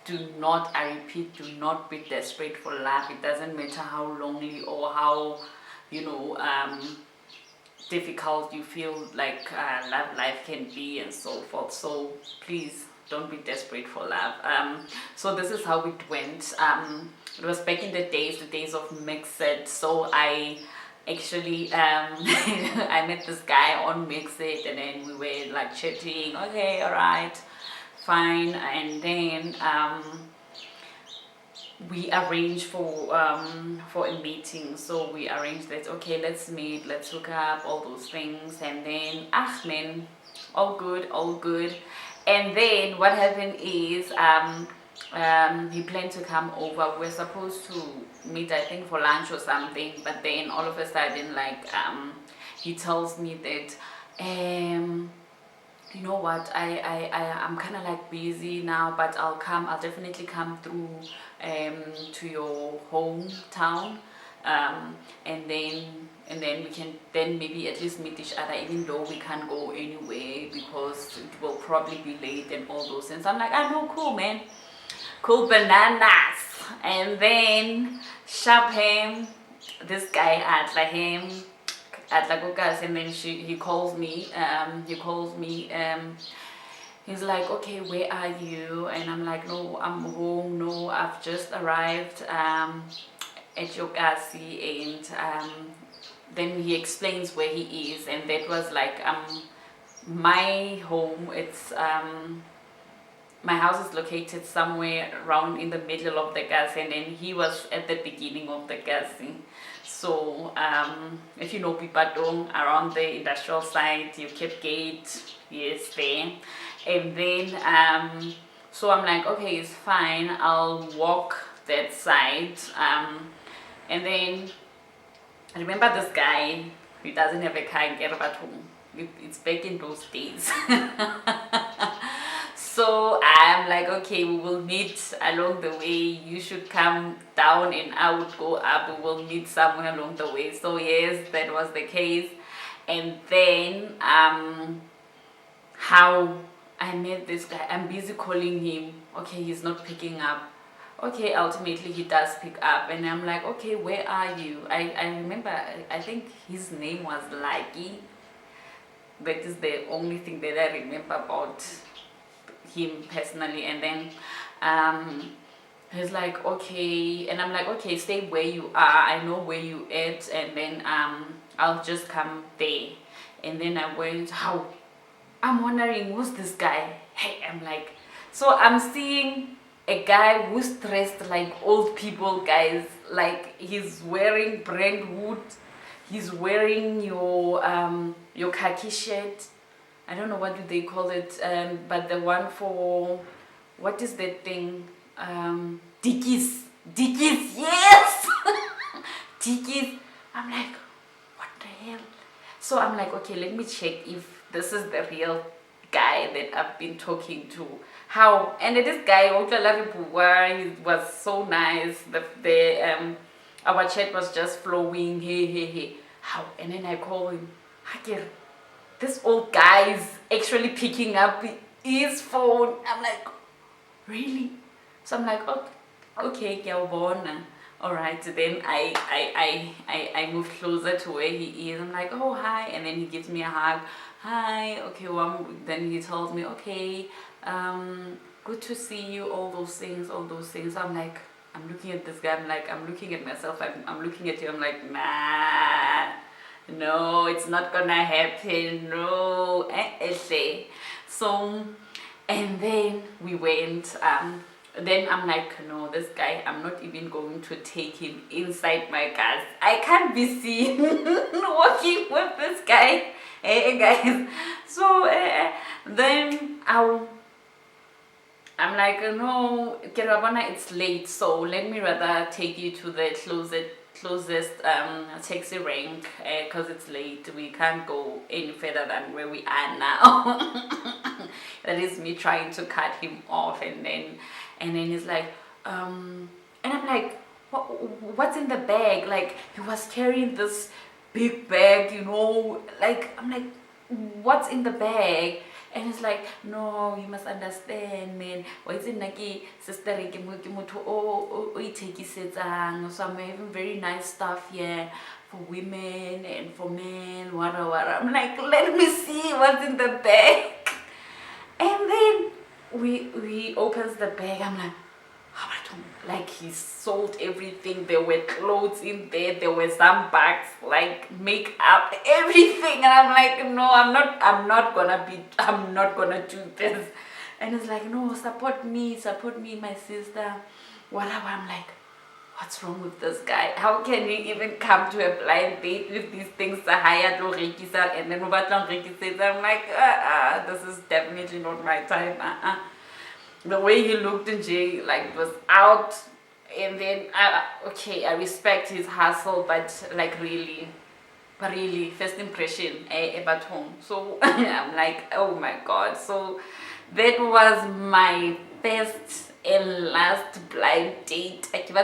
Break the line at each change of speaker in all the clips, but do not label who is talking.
I repeat, do not be desperate for love. It doesn't matter how lonely or how, difficult you feel like love life can be and so forth. So please don't be desperate for love. So this is how it went. It was back in the days of Mixed. So I actually I met this guy on Mixed, and then we were like chatting. Okay, all right, fine. And then we arranged for a meeting. So we arranged that, okay, let's meet, let's hook up, all those things. And then man, all good. And then what happened is he planned to come over. We're supposed to meet, I think, for lunch or something, but then all of a sudden, like, he tells me that you know what, I'm kind of like busy now, but I'll definitely come through to your hometown, and then we can then maybe at least meet each other, even though we can't go anywhere because it will probably be late and all those things. I'm like, I know, cool, man, cool bananas. And then sharp him, this guy at him at Lagogas, and then he calls me. He's like, okay, where are you? And I'm like, no, I'm home. No, I've just arrived at Yogasi. And then he explains where he is, and that was like my home. It's my house is located somewhere around in the middle of the Gasi, and then he was at the beginning of the Gasi. So if you know Pipadong, around the industrial site, you kept gate, yes, there. And then so I'm like, okay, it's fine, I'll walk that side. And then I remember this guy who doesn't have a car in Kerbatong. It's back in those days. So I'm like, okay, we will meet along the way. You should come down and I would go up. We will meet somewhere along the way. So yes, that was the case. And then how I met this guy. I'm busy calling him. Okay, he's not picking up. Okay, ultimately he does pick up. And I'm like, okay, where are you? I remember, I think his name was Lucky. That is the only thing that I remember about him personally. And then he's like, okay, and I'm like, okay, stay where you are, I know where you at, and then I'll just come there. And then I went, how, I'm wondering who's this guy. Hey, I'm like, so I'm seeing a guy who's dressed like old people, guys. Like, he's wearing Brentwood, he's wearing your khaki shirt. I don't know what do they call it, but the one for, what is that thing? Dickies, yes! Dickies. I'm like, what the hell? So I'm like, okay, let me check if this is the real guy that I've been talking to. How? And this guy, he was so nice. Our chat was just flowing. Hey. How? And then I call him, Hakir. This old guy is actually picking up his phone. I'm like, really? So I'm like, okay, all right. So then I move closer to where he is. I'm like, oh, hi. And then he gives me a hug. Hi. Okay, well, then he tells me, okay, good to see you, all those things. So I'm like, I'm looking at this guy. I'm looking at myself. I'm looking at you. I'm like, nah. No, it's not gonna happen. No. So, and then we went. Then I'm like, no, this guy, I'm not even going to take him inside my car. I can't be seen walking with this guy. Hey, guys. So then I'm like, no, Kerabana, it's late. So let me rather take you to the closest taxi rank because it's late. We can't go any further than where we are now. That is me trying to cut him off. And then he's like, and I'm like, what's in the bag? Like, he was carrying this big bag, like, I'm like, what's in the bag? And he's like, no, you must understand, man. Why is it like sister so I'm having very nice stuff here for women and for men, wara wara. I'm like, let me see what's in the bag. And then we opens the bag. I'm like, how about like he sold everything. There were clothes in there. There were some bags, like makeup, everything. And I'm like, no, I'm not gonna do this. And it's like, no, support me, my sister, whatever. I'm like, what's wrong with this guy? How can he even come to a blind date with these things hired or and then I'm like, this is definitely not my time. The way he looked in Jay, like, was out. And then okay, I respect his hustle, but like really first impression about home. So I'm like, oh my god. So that was my first and last blind date. If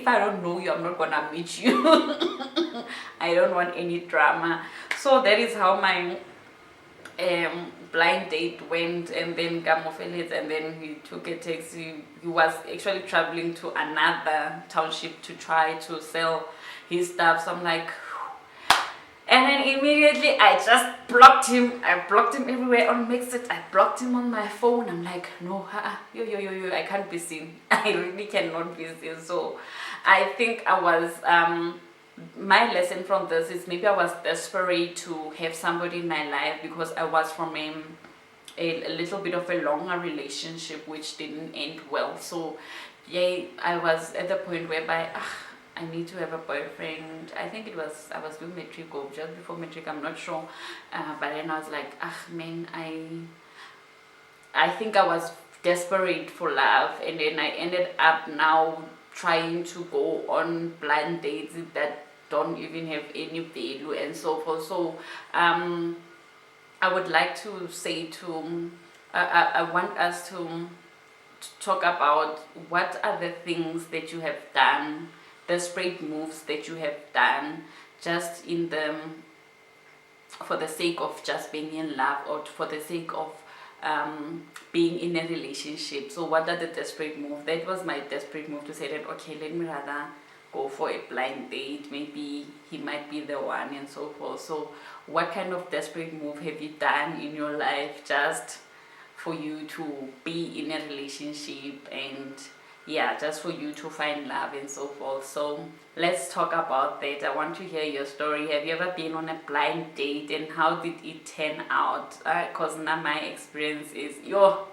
I don't know you, I'm not gonna meet you. I don't want any drama. So that is how my blind date went. And then Gamofelet, and then he took a taxi. He was actually traveling to another township to try to sell his stuff. So I'm like, and then immediately I just blocked him. I blocked him everywhere on Mixit. I blocked him on my phone. I'm like, no, yo, I can't be seen. I really cannot be seen. So I think I was my lesson from this is maybe I was desperate to have somebody in my life, because I was from a little bit of a longer relationship which didn't end well. So yeah, I was at the point whereby I need to have a boyfriend. I think I was doing matric or just before matric, I'm not sure, but then I was like, man, I think I was desperate for love. And then I ended up now trying to go on blind dates that don't even have any value and so forth. So I would like to say to I want us to talk about what are the things that you have done, desperate moves that you have done, just for the sake of just being in love, or for the sake of being in a relationship. So what are the desperate moves? That was my desperate move, to say that, okay, let me rather go for a blind date, maybe he might be the one, and so forth. So what kind of desperate move have you done in your life just for you to be in a relationship, and yeah, just for you to find love and so forth? So let's talk about that. I want to hear your story. Have you ever been on a blind date, and how did it turn out? Because now my experience is, no,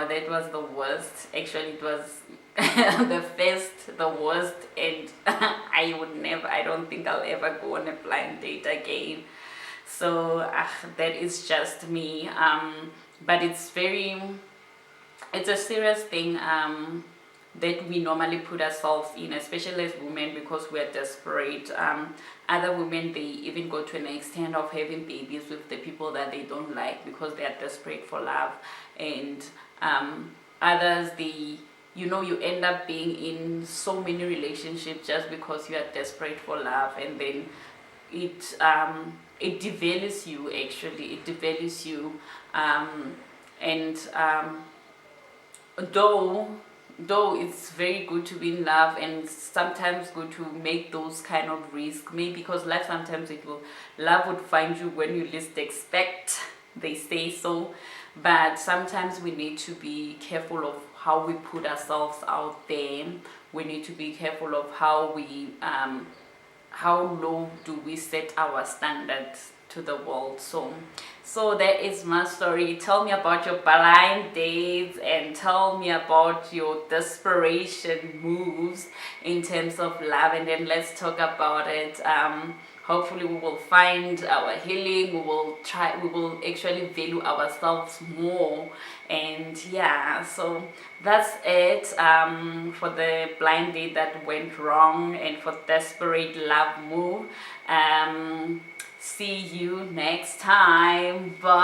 that was the worst. Actually, it was the worst, and I don't think I'll ever go on a blind date again. So that is just me. But it's a serious thing that we normally put ourselves in, especially as women, because we're desperate. Other women, they even go to an extent of having babies with the people that they don't like, because they are desperate for love. And others, you end up being in so many relationships just because you are desperate for love, and then it devalues you. Actually, it devalues you. And though it's very good to be in love, and sometimes good to make those kind of risks, maybe because life sometimes love would find you when you least expect, they say so. But sometimes we need to be careful of how we put ourselves out there. We need to be careful of how low do we set our standards to the world. So that is my story. Tell me about your blind dates, and tell me about your desperation moves in terms of love, and then let's talk about it. Hopefully we will find our healing. We will actually value ourselves more. And yeah, so that's it for the blind date that went wrong, and for desperate love move. See you next time. Bye.